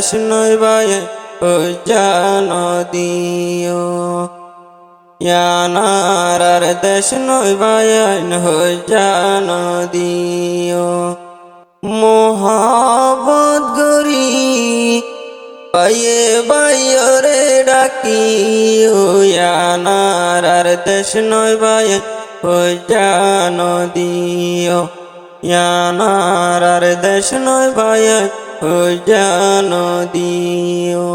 দেশ নয় ভাই ওই জানো দিও ইয়ানার দেশ নয় ভাই হই জানো দিও মোহাবত গরি পায়ে বাইরে ডাকিও ইয়ানার দেশ নয় ভাই ওই জানো দিও ইয়ানার দেশ নয় ভাই ওই জানো দিও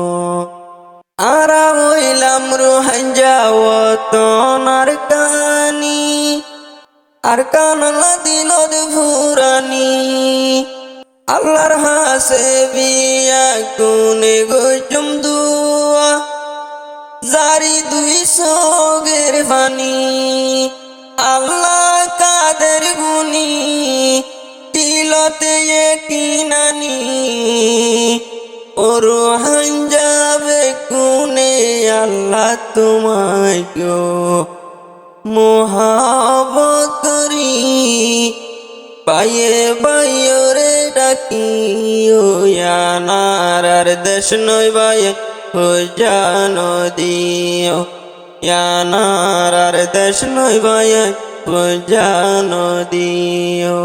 আরা হইলাম রোহাঞ্জা ওতনার কানি আর কানলা দিলদ ফুরানি আল্লাহর হাসে বিয়া কোনে গজম দুয়া জারি দুই সগের ফানি আল্লাহ কাদের গুনি দিলতে কিনানি ওরো হাঞ্জাবে কোনে আল্লাহ তোমায় গো মোহাবত করি পায়ে বাইরে ডাকিও ইয়ানার দেশ নয় ভাই ওই জানো দিও ইয়ানার দেশ নয় ভাই ওই জানো দিও।